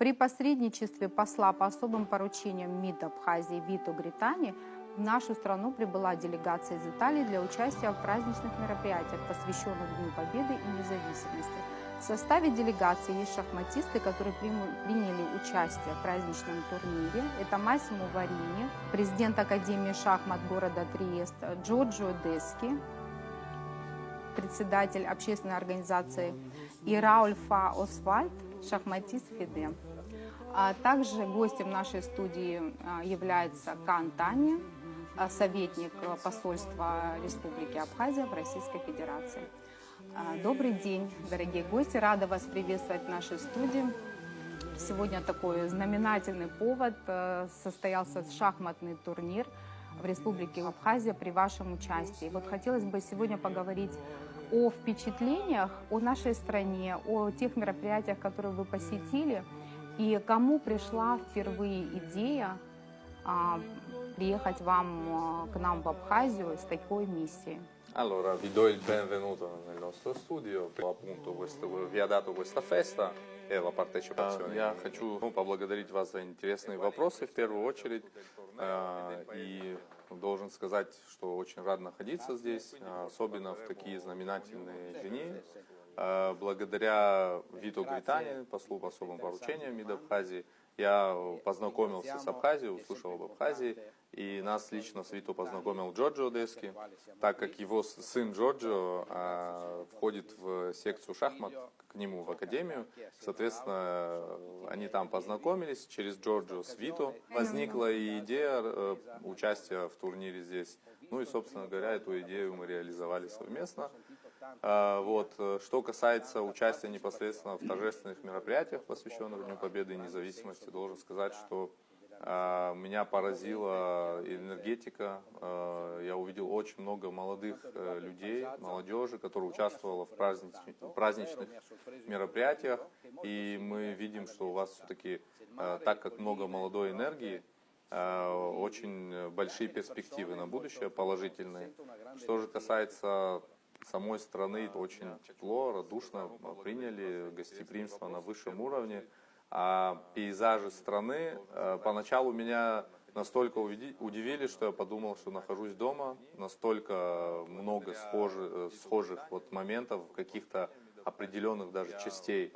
При посредничестве посла по особым поручениям МИД Абхазии Вито Гритани в нашу страну прибыла делегация из Италии для участия в праздничных мероприятиях, посвященных Дню Победы и независимости. В составе делегации есть шахматисты, которые приняли участие в праздничном турнире. Это Массимо Варини, президент Академии шахмат города Триест, Джорджио Дески, председатель общественной организации, и Раульфа Освальд, шахматист ФИДЕ. А также гостем нашей студии является Кан Таня, советник посольства Республики Абхазия в Российской Федерации. Добрый день, дорогие гости! Рада вас приветствовать в нашей студии. Сегодня такой знаменательный повод. Состоялся шахматный турнир в Республике Абхазия при вашем участии. Вот хотелось бы сегодня поговорить о впечатлениях, о нашей стране, о тех мероприятиях, которые вы посетили, и кому пришла впервые идея приехать к нам в Абхазию с такой миссией. Allora, vi do il benvenuto nel nostro studio. Appunto, vi ha dato questa festa e la partecipazione. Я хочу поблагодарить вас за интересные вопросы в первую очередь. И должен сказать, что очень рад находиться здесь, особенно в такие знаменательные дни. Благодаря Вито Гритани, послу по особым поручениям МИД Абхазии, я познакомился с Абхазией, услышал об Абхазии, и нас лично с Вито познакомил Джорджио Дески, так как его сын Джорджио входит в секцию шахмат, к нему в академию. Соответственно, они там познакомились через Джорджио с Вито. Возникла и идея участия в турнире здесь. Ну и, собственно говоря, эту идею мы реализовали совместно. Вот. Что касается участия непосредственно в торжественных мероприятиях, посвященных Дню Победы и независимости, должен сказать, что меня поразила энергетика. Я увидел очень много молодых людей, молодежи, которая участвовала в праздничных мероприятиях. И мы видим, что у вас все-таки, так как много молодой энергии, очень большие перспективы на будущее, положительные. Что же касается самой страны, это очень тепло, радушно приняли, гостеприимство на высшем уровне. А пейзажи страны поначалу меня настолько удивили, что я подумал, что нахожусь дома. Настолько много схожих вот моментов, каких-то определенных даже частей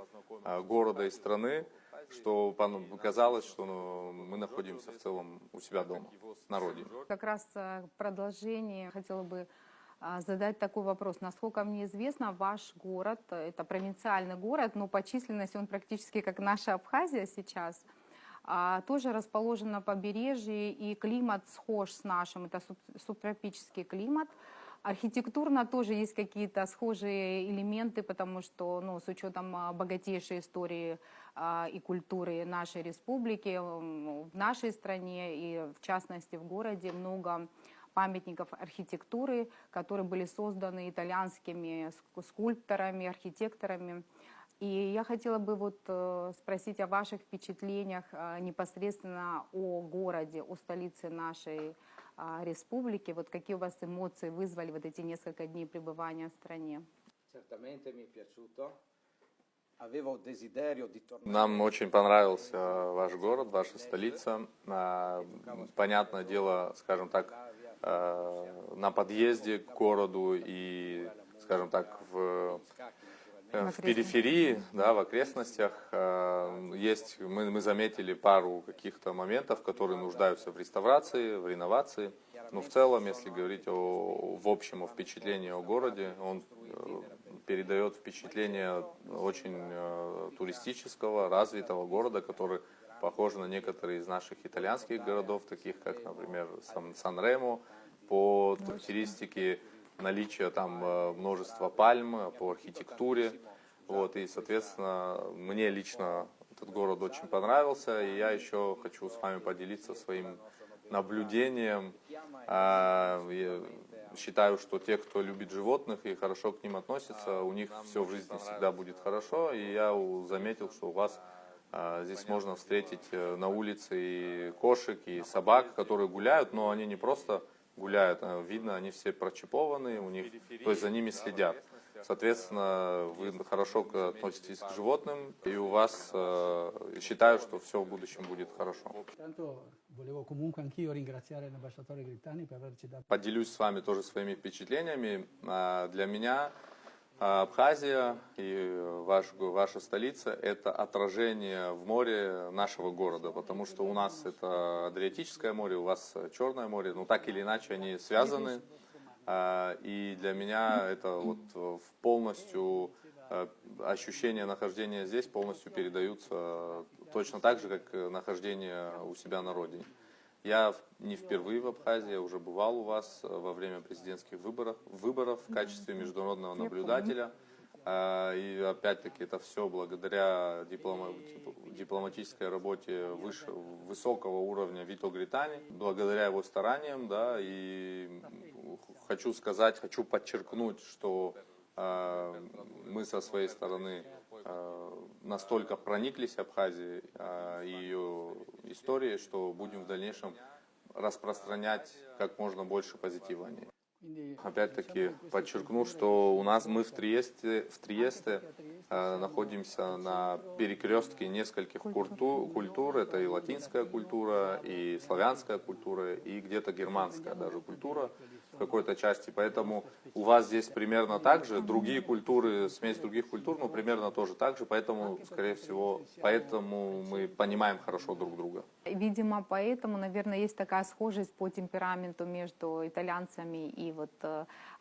города и страны, что показалось, что мы находимся в целом у себя дома, на родине. Как раз в продолжение хотела бы задать такой вопрос. Насколько мне известно, ваш город, это провинциальный город, но по численности он практически как наша Абхазия сейчас, тоже расположен на побережье, и климат схож с нашим, это субтропический климат. Архитектурно тоже есть какие-то схожие элементы, потому что, с учетом богатейшей истории и культуры нашей республики, в нашей стране и в частности в городе много памятников архитектуры, которые были созданы итальянскими скульпторами, архитекторами. И я хотела бы спросить о ваших впечатлениях непосредственно о городе, о столице нашей республики. Вот какие у вас эмоции вызвали вот эти несколько дней пребывания в стране? Нам очень понравился ваш город, ваша столица. Понятное дело, скажем так, на подъезде к городу и, скажем так, в периферии, да, в окрестностях есть, мы заметили пару каких-то моментов, которые нуждаются в реставрации, в реновации. Но в целом, если говорить в общем о впечатлении о городе, он передает впечатление очень туристического, развитого города, который похож на некоторые из наших итальянских городов, таких как, например, Сан-Ремо, по характеристике наличия там множества пальм, по архитектуре. Вот, и, соответственно, мне лично этот город очень понравился, и я еще хочу с вами поделиться своим наблюдением. Я считаю, что те, кто любит животных и хорошо к ним относится, у них все в жизни всегда будет хорошо, и я заметил, что у вас здесь можно встретить на улице и кошек, и собак, которые гуляют, но они не просто гуляют, видно, они все прочипованы, у них, то есть за ними следят. Соответственно, вы хорошо относитесь к животным, и у вас, считаю, что все в будущем будет хорошо. Intanto volevo comunque anch'io ringraziare l'ambasciatore Grittani per averci dato. Поделюсь с вами тоже своими впечатлениями. Для меня Абхазия и ваша столица – это отражение в море нашего города, потому что у нас это Адриатическое море, у вас Черное море, но так или иначе они связаны. И для меня это вот полностью ощущения нахождения здесь полностью передаются точно так же, как нахождение у себя на родине. Я не впервые в Абхазии, я уже бывал у вас во время президентских выборов в качестве международного наблюдателя. И опять-таки это все благодаря дипломатической работе высокого уровня Вито Гритани, благодаря его стараниям, да, и хочу подчеркнуть, что мы со своей стороны настолько прониклись Абхазией и ее историей, что будем в дальнейшем распространять как можно больше позитива о ней. Опять-таки подчеркну, что мы в Триесте находимся на перекрестке нескольких культур. Это и латинская культура, и славянская культура, и где-то германская даже культура в какой-то части. Поэтому у вас здесь примерно так же, другие культуры, смесь других культур, но примерно тоже так же. Поэтому, скорее всего, мы понимаем хорошо друг друга. Видимо, поэтому, наверное, есть такая схожесть по темпераменту между итальянцами и вот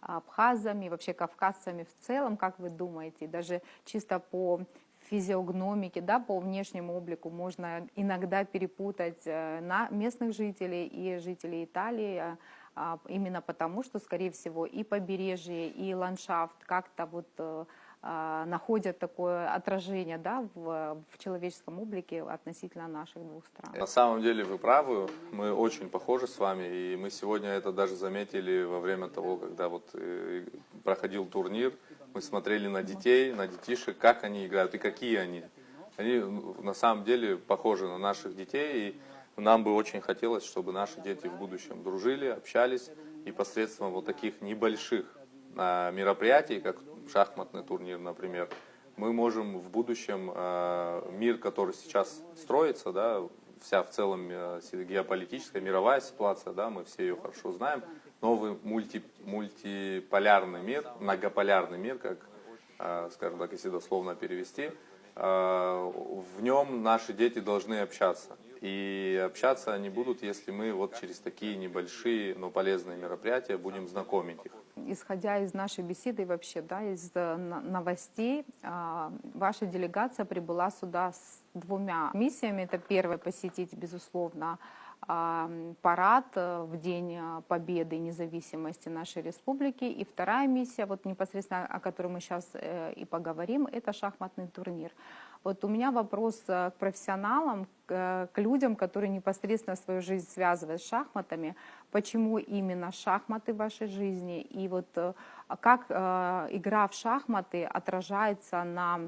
абхазами, вообще кавказцами в целом, как вы думаете, даже чисто по физиогномике, да, по внешнему облику можно иногда перепутать местных жителей и жителей Италии, именно потому, что, скорее всего, и побережье, и ландшафт как-то вот находят такое отражение, да, в человеческом облике относительно наших двух стран. На самом деле вы правы, мы очень похожи с вами, и мы сегодня это даже заметили во время того, когда вот проходил турнир, мы смотрели на детишек, как они играют и какие они. Они на самом деле похожи на наших детей, и нам бы очень хотелось, чтобы наши дети в будущем дружили, общались, и посредством вот таких небольших мероприятий, как шахматный турнир, например, мы можем в будущем мир, который сейчас строится, да, вся в целом геополитическая, мировая ситуация, да, мы все ее хорошо знаем, новый мультиполярный мир, многополярный мир, как, скажем так, если дословно перевести, в нем наши дети должны общаться. И общаться они будут, если мы вот через такие небольшие, но полезные мероприятия будем знакомить их. Исходя из нашей беседы и вообще, да, из новостей, ваша делегация прибыла сюда с двумя миссиями. Это первое — посетить, безусловно, парад в День Победы и независимости нашей республики. И вторая миссия, вот непосредственно о которой мы сейчас и поговорим, это шахматный турнир. Вот у меня вопрос к профессионалам, к людям, которые непосредственно свою жизнь связывают с шахматами. Почему именно шахматы в вашей жизни? И вот как игра в шахматы отражается на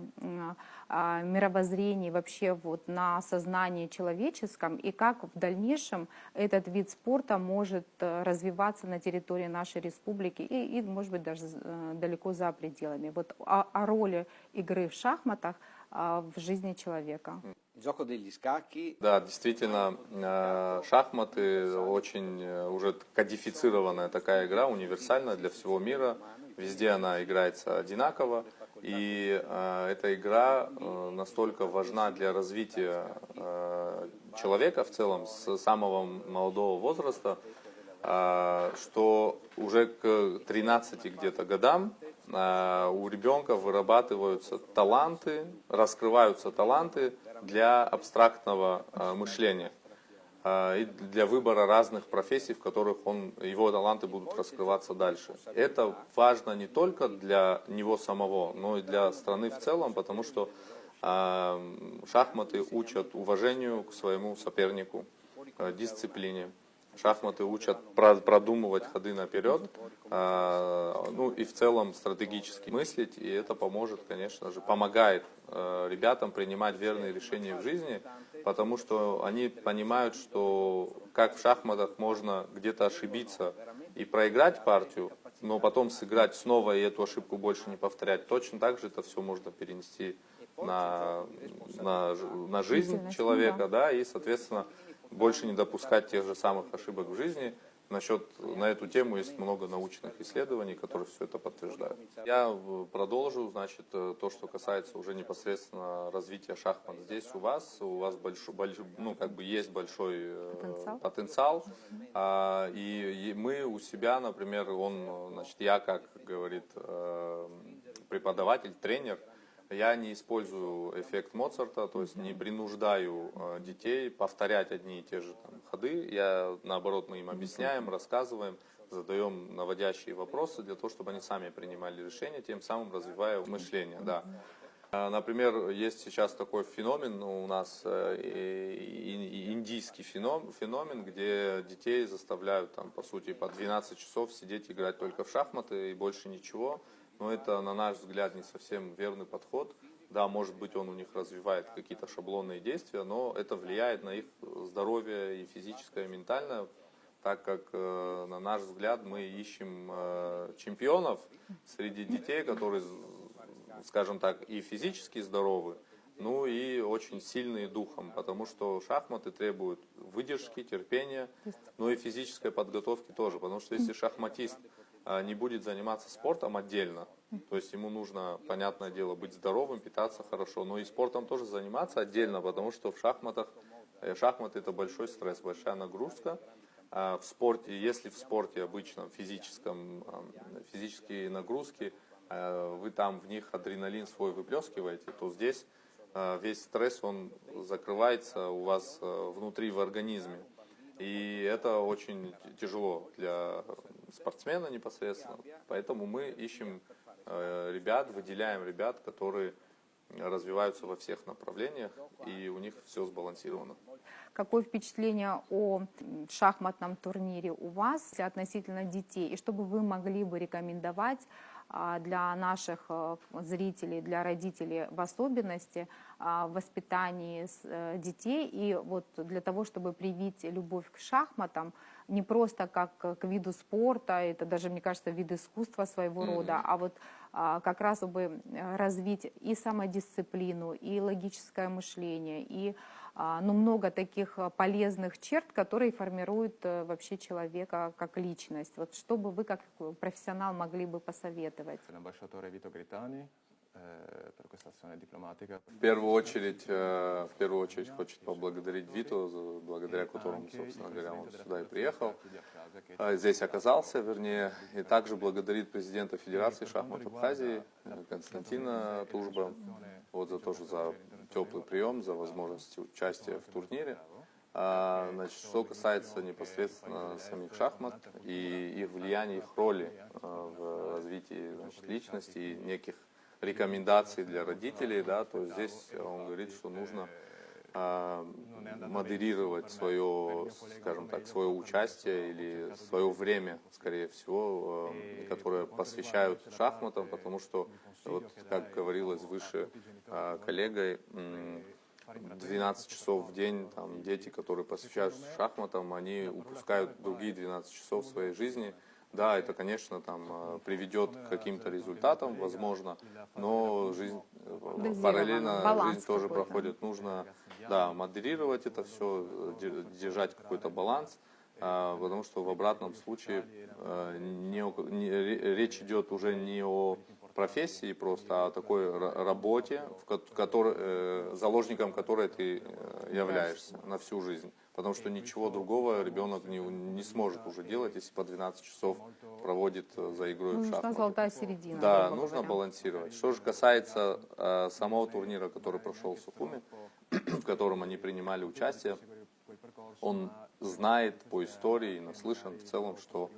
мировоззрении, вообще вот на сознании человеческом, и как в дальнейшем этот вид спорта может развиваться на территории нашей республики и может быть, даже далеко за пределами. Вот о роли игры в шахматах в жизни человека. Да, действительно, шахматы очень уже кодифицированная такая игра, универсальная для всего мира. Везде она играется одинаково. И эта игра настолько важна для развития человека в целом с самого молодого возраста, что уже к 13 где-то годам у ребенка вырабатываются таланты, раскрываются таланты для абстрактного мышления и для выбора разных профессий, в которых его таланты будут раскрываться дальше. Это важно не только для него самого, но и для страны в целом, потому что шахматы учат уважению к своему сопернику, дисциплине. Шахматы учат продумывать ходы наперед, ну и в целом стратегически мыслить, и это поможет, конечно же, помогает ребятам принимать верные решения в жизни, потому что они понимают, что как в шахматах можно где-то ошибиться и проиграть партию, но потом сыграть снова и эту ошибку больше не повторять. Точно так же это все можно перенести на жизнь человека, да, и, соответственно, больше не допускать тех же самых ошибок в жизни. На эту тему есть много научных исследований, которые все это подтверждают. Я продолжу, значит, то, что касается уже непосредственно развития шахмат здесь у вас есть большой потенциал. И мы у себя, например, я, как говорит преподаватель, тренер, я не использую эффект Моцарта, то есть не принуждаю детей повторять одни и те же ходы. Наоборот, мы им объясняем, рассказываем, задаем наводящие вопросы для того, чтобы они сами принимали решения, тем самым развивая мышление. Да. Например, есть сейчас такой феномен у нас, индийский феномен, где детей заставляют, по сути, по 12 часов сидеть играть только в шахматы и больше ничего. Но это, на наш взгляд, не совсем верный подход. Да, может быть, он у них развивает какие-то шаблонные действия, но это влияет на их здоровье и физическое, и ментальное, так как, на наш взгляд, мы ищем чемпионов среди детей, которые, скажем так, и физически здоровы, ну и очень сильные духом, потому что шахматы требуют выдержки, терпения, но и физической подготовки тоже, потому что если шахматист не будет заниматься спортом отдельно, то есть ему нужно, понятное дело, быть здоровым, питаться хорошо, но и спортом тоже заниматься отдельно, потому что шахматы это большой стресс, большая нагрузка. В спорте, если в спорте обычном, физические нагрузки, вы там в них адреналин свой выплескиваете, то здесь весь стресс, он закрывается у вас внутри в организме. И это очень тяжело для спортсмена непосредственно. Поэтому мы ищем выделяем ребят, которые развиваются во всех направлениях, и у них все сбалансировано. Какое впечатление о шахматном турнире у вас относительно детей? И что бы вы могли бы рекомендовать для наших зрителей, для родителей в особенности в воспитании детей и вот для того, чтобы привить любовь к шахматам не просто как к виду спорта, это даже, мне кажется, вид искусства своего рода, а вот как раз чтобы развить и самодисциплину, и логическое мышление, и много таких полезных черт, которые формируют вообще человека как личность. Вот что бы вы как профессионал могли бы посоветовать? В первую очередь хочет поблагодарить Вито, благодаря которому, собственно говоря, он сюда и приехал, здесь оказался, вернее, и также благодарит президента Федерации шахмат Абхазии Константина Тужба за теплый прием, за возможность участия в турнире. Что касается непосредственно самих шахмат и их влияния, их роли в развитии личности и неких рекомендаций для родителей, да, то здесь он говорит, что нужно модерировать свое, скажем так, свое участие или свое время, скорее всего, которое посвящают шахматам, потому что, вот, как говорилось выше коллегой, 12 часов в день дети, которые посвящают шахматам, они упускают другие 12 часов своей жизни. Да, это, конечно, приведет к каким-то результатам, возможно, но параллельно жизнь тоже проходит. Нужно, модерировать это все, держать какой-то баланс, потому что в обратном случае речь идет уже не о профессии просто, а о такой работе, заложником которой ты являешься на всю жизнь. Потому что ничего другого ребенок не сможет уже делать, если по 12 часов проводит за игрой в шахматы. Нужна золотая середина. Да, нужно балансировать. Что же касается самого турнира, который прошел в Сухуми, в котором они принимали участие, он знает по истории, наслышан в целом, что,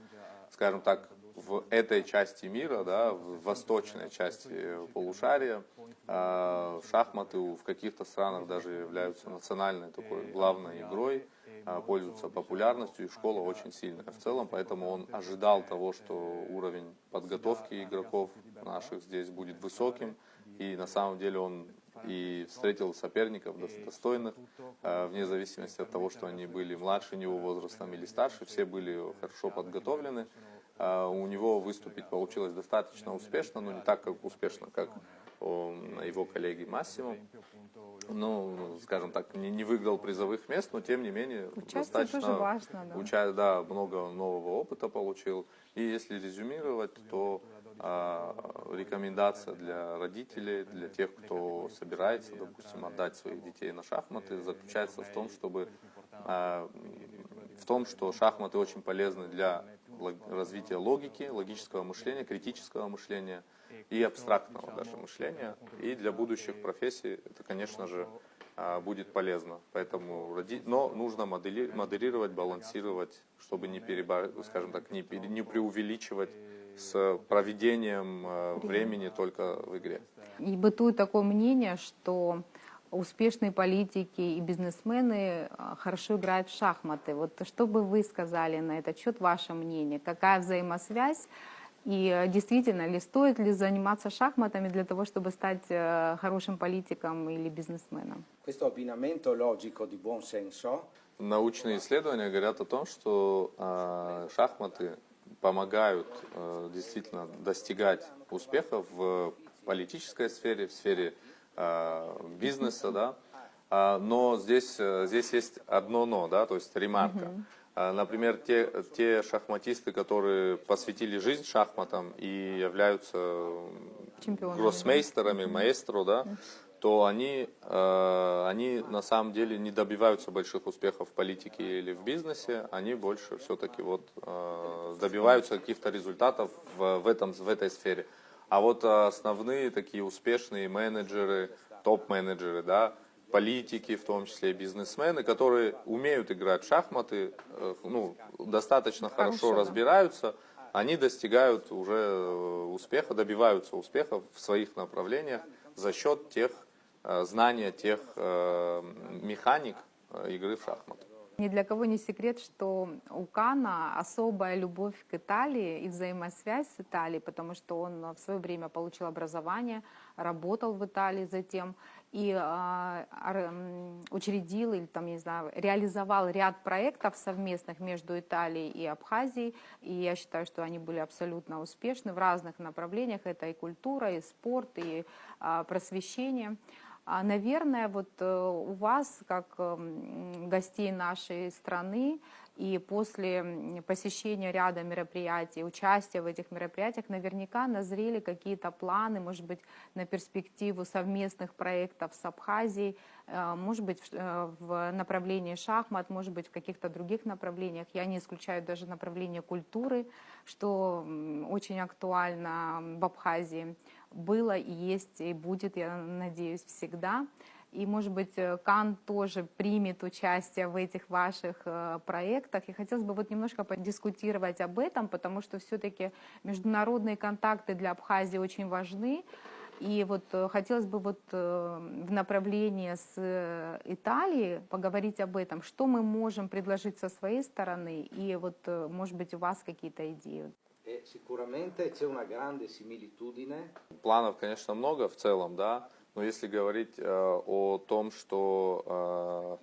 скажем так, в этой части мира, да, в восточной части полушария, шахматы в каких-то странах даже являются национальной такой главной игрой, пользуются популярностью, и школа очень сильная в целом, поэтому он ожидал того, что уровень подготовки игроков наших здесь будет высоким, и на самом деле он и встретил соперников достойных, вне зависимости от того, что они были младше него возрастом или старше, все были хорошо подготовлены. у него выступить получилось достаточно успешно, но не так как успешно, как у его коллеги Массимо. Ну, скажем так, не выиграл призовых мест, но тем не менее Участие тоже достаточно важно, да. да, много нового опыта получил. И если резюмировать, то рекомендация для родителей, для тех, кто собирается, допустим, отдать своих детей на шахматы, заключается в том, что шахматы очень полезны для развития логики, логического мышления, критического мышления и абстрактного даже мышления. И для будущих профессий это, конечно же, будет полезно. Поэтому, но нужно модерировать, балансировать, чтобы скажем так, не преувеличивать с проведением времени только в игре. И бытует такое мнение, что успешные политики и бизнесмены хорошо играют в шахматы. Вот что бы вы сказали на этот счет, ваше мнение? Какая взаимосвязь? И действительно ли, стоит ли заниматься шахматами для того, чтобы стать хорошим политиком или бизнесменом? Questo abbinamento logico di buon senso Научные исследования говорят о том, что шахматы помогают действительно достигать успеха в политической сфере, в сфере бизнеса, да. Но здесь есть одно но, да, то есть ремарка. Например, те шахматисты, которые посвятили жизнь шахматам и являются гроссмейстерами, маэстро, да, то они на самом деле не добиваются больших успехов в политике или в бизнесе, они больше все-таки добиваются каких-то результатов в этой сфере. А вот основные такие успешные менеджеры, топ-менеджеры, да, политики, в том числе бизнесмены, которые умеют играть в шахматы, достаточно хорошо разбираются, они достигают уже успеха, добиваются успеха в своих направлениях за счет тех знания, тех механик игры в шахматы. Ни для кого не секрет, что у Кана особая любовь к Италии и взаимосвязь с Италией, потому что он в свое время получил образование, работал в Италии затем и учредил или там, не знаю, реализовал ряд проектов совместных между Италией и Абхазией. И я считаю, что они были абсолютно успешны в разных направлениях. Это и культура, и спорт, и просвещение. Наверное, вот у вас, как гостей нашей страны, и после посещения ряда мероприятий, участия в этих мероприятиях, наверняка назрели какие-то планы, может быть, на перспективу совместных проектов с Абхазией, может быть, в направлении шахмат, может быть, в каких-то других направлениях. Я не исключаю даже направление культуры, что очень актуально в Абхазии было и есть, и будет, я надеюсь, всегда. И, может быть, Кан тоже примет участие в этих ваших проектах. И хотелось бы вот немножко подискутировать об этом, потому что все-таки международные контакты для Абхазии очень важны. И вот хотелось бы вот в направлении с Италией поговорить об этом. Что мы можем предложить со своей стороны? И вот, может быть, у вас какие-то идеи? Sicuramente c'è una grande similitudine. Планов, конечно, много в целом, да, но если говорить о том, что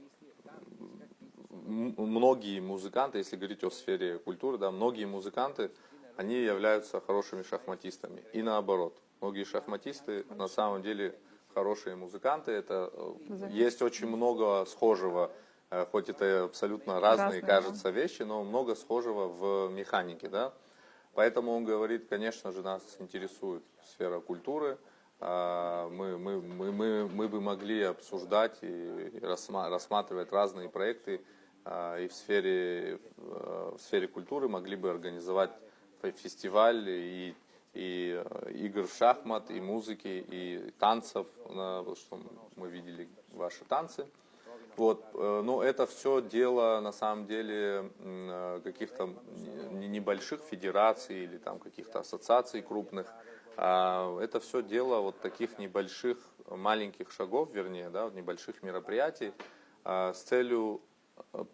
многие музыканты, если говорить о сфере культуры, да, многие музыканты, они являются хорошими шахматистами. И наоборот, многие шахматисты на самом деле хорошие музыканты. Есть очень много схожего, хоть это абсолютно разные, кажется, вещи, но много схожего в механике, да. Поэтому он говорит, конечно же, нас интересует сфера культуры. Мы бы могли обсуждать и рассматривать разные проекты и в сфере культуры, могли бы организовать фестиваль и игр в шахмат, и музыки, и танцев, что мы видели ваши танцы. Вот. Но это все дело, на самом деле, каких-то небольших федераций или там каких-то ассоциаций крупных. Это все дело вот таких небольших, маленьких шагов, вернее, да, небольших мероприятий с целью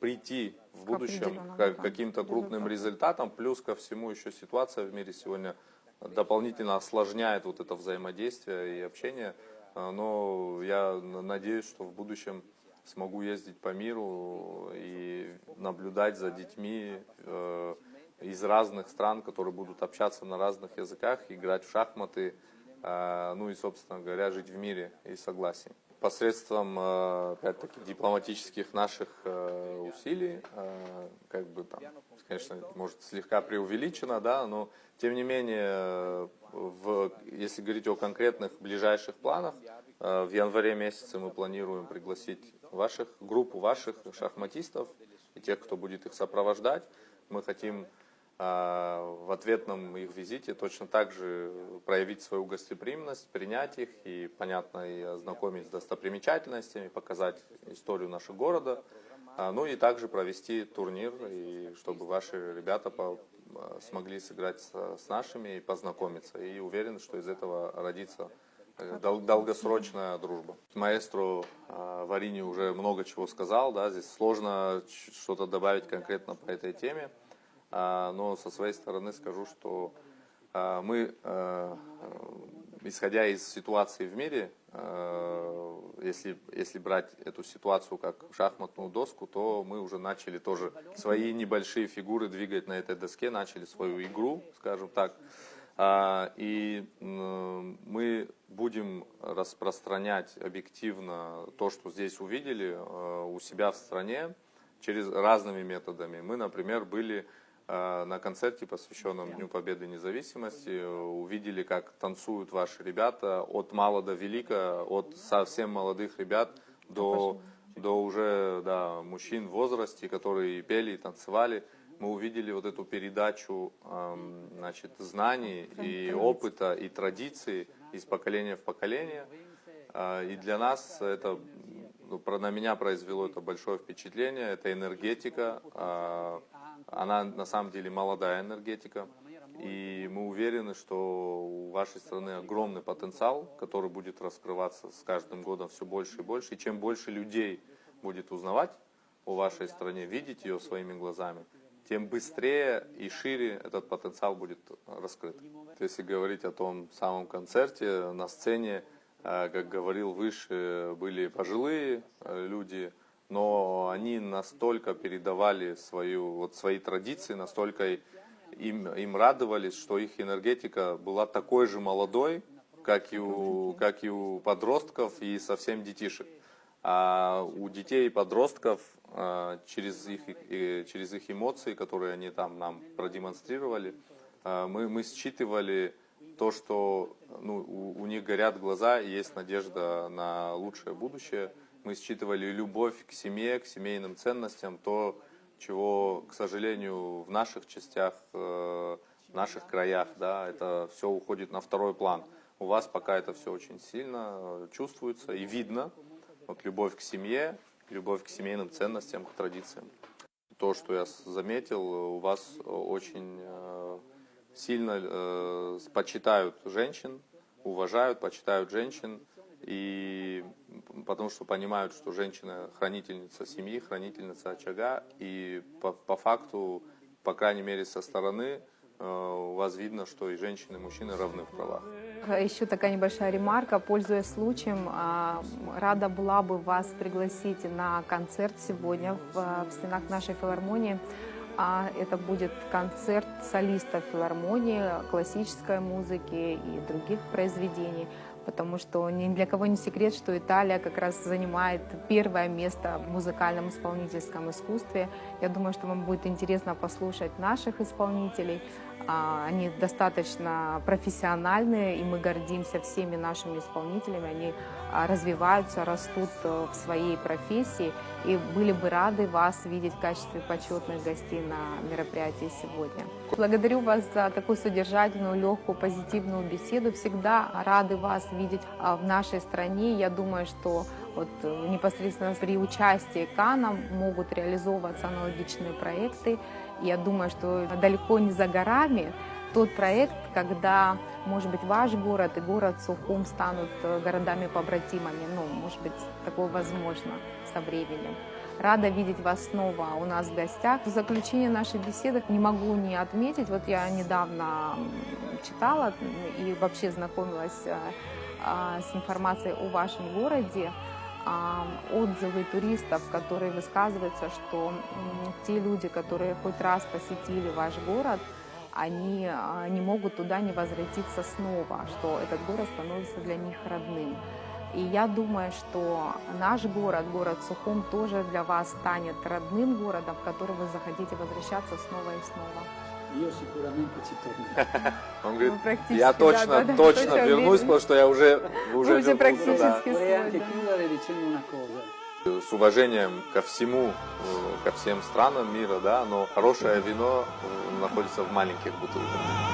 прийти в будущем к каким-то крупным результатам. Плюс ко всему еще ситуация в мире сегодня дополнительно осложняет вот это взаимодействие и общение. Но я надеюсь, что в будущем смогу ездить по миру и наблюдать за детьми из разных стран, которые будут общаться на разных языках, играть в шахматы, ну и, собственно говоря, жить в мире и согласии. Посредством, опять-таки, дипломатических наших усилий, как бы там, конечно, может слегка преувеличено, да, но тем не менее, если говорить о конкретных ближайших планах, в январе месяце мы планируем пригласить группу ваших шахматистов и тех, кто будет их сопровождать. Мы хотим в ответном их визите точно так же проявить свою гостеприимность, принять их и, понятно, и ознакомить с достопримечательностями, показать историю нашего города, ну и также провести турнир, и чтобы ваши ребята смогли сыграть с нашими и познакомиться. И уверен, что из этого родится долгосрочная дружба. Маэстро Варини уже много чего сказал, да, здесь сложно что-то добавить конкретно по этой теме. Но со своей стороны скажу, что мы, исходя из ситуации в мире, если брать эту ситуацию как шахматную доску, то мы уже начали тоже свои небольшие фигуры двигать на этой доске, начали свою игру, скажем так. И мы будем распространять объективно то, что здесь увидели у себя в стране, через разными методами. Мы, например, были на концерте, посвященном Дню Победы и Независимости, увидели, как танцуют ваши ребята от мала до велика, от совсем молодых ребят до уже мужчин в возрасте, которые пели и танцевали. Мы увидели вот эту передачу знаний и опыта, и традиций из поколения в поколение. И для нас это, на меня произвело это большое впечатление, это энергетика. Она на самом деле молодая энергетика, и мы уверены, что у вашей страны огромный потенциал, который будет раскрываться с каждым годом все больше и больше. И чем больше людей будет узнавать о вашей стране, видеть ее своими глазами, тем быстрее и шире этот потенциал будет раскрыт. Если говорить о том самом концерте, на сцене, как говорил выше, были пожилые люди, но они настолько передавали свои традиции, настолько им радовались, что их энергетика была такой же молодой, как и у подростков и совсем детишек. А у детей и подростков через их эмоции, которые они там нам продемонстрировали, мы считывали то, что у них горят глаза и есть надежда на лучшее будущее. Мы считывали любовь к семье, к семейным ценностям, то, чего, к сожалению, в наших частях, в наших краях, да, это все уходит на второй план. У вас пока это все очень сильно чувствуется и видно. Вот любовь к семье, любовь к семейным ценностям, к традициям. То, что я заметил, у вас очень сильно почитают женщин, уважают, почитают женщин. И потому что понимают, что женщина хранительница семьи, хранительница очага, и по факту, по крайней мере со стороны, у вас видно, что и женщины, и мужчины равны в правах. Еще такая небольшая ремарка, пользуясь случаем, рада была бы вас пригласить на концерт сегодня в стенах нашей филармонии. Это будет концерт солистов филармонии, классической музыки и других произведений. Потому что ни для кого не секрет, что Италия как раз занимает первое место в музыкальном исполнительском искусстве. Я думаю, что вам будет интересно послушать наших исполнителей. Они достаточно профессиональные, и мы гордимся всеми нашими исполнителями. Они развиваются, растут в своей профессии, и были бы рады вас видеть в качестве почетных гостей на мероприятии сегодня. Благодарю вас за такую содержательную, легкую, позитивную беседу. Всегда рады вас видеть в нашей стране. Я думаю, что непосредственно при участии КАНа могут реализовываться аналогичные проекты. Я думаю, что далеко не за горами тот проект, когда, может быть, ваш город и город Сухум станут городами-побратимами. Может быть, такое возможно со временем. Рада видеть вас снова у нас в гостях. В заключение нашей беседы не могу не отметить, я недавно читала и вообще знакомилась с информацией о вашем городе. отзывы туристов, которые высказываются, что те люди, которые хоть раз посетили ваш город, они не могут туда не возвратиться снова, что этот город становится для них родным. И я думаю, что наш город, город Сухум, тоже для вас станет родным городом, в который вы захотите возвращаться снова и снова. Io sicuramente ci tornerò. Он говорит, практически, я точно точно вернусь, уверен. потому что я уже Уже вернулся, да. практически Vorrei anche свой, да. chiudere dicendo una cosa. С уважением ко всему, ко всем странам мира, да, но хорошее вино находится в маленьких бутылках.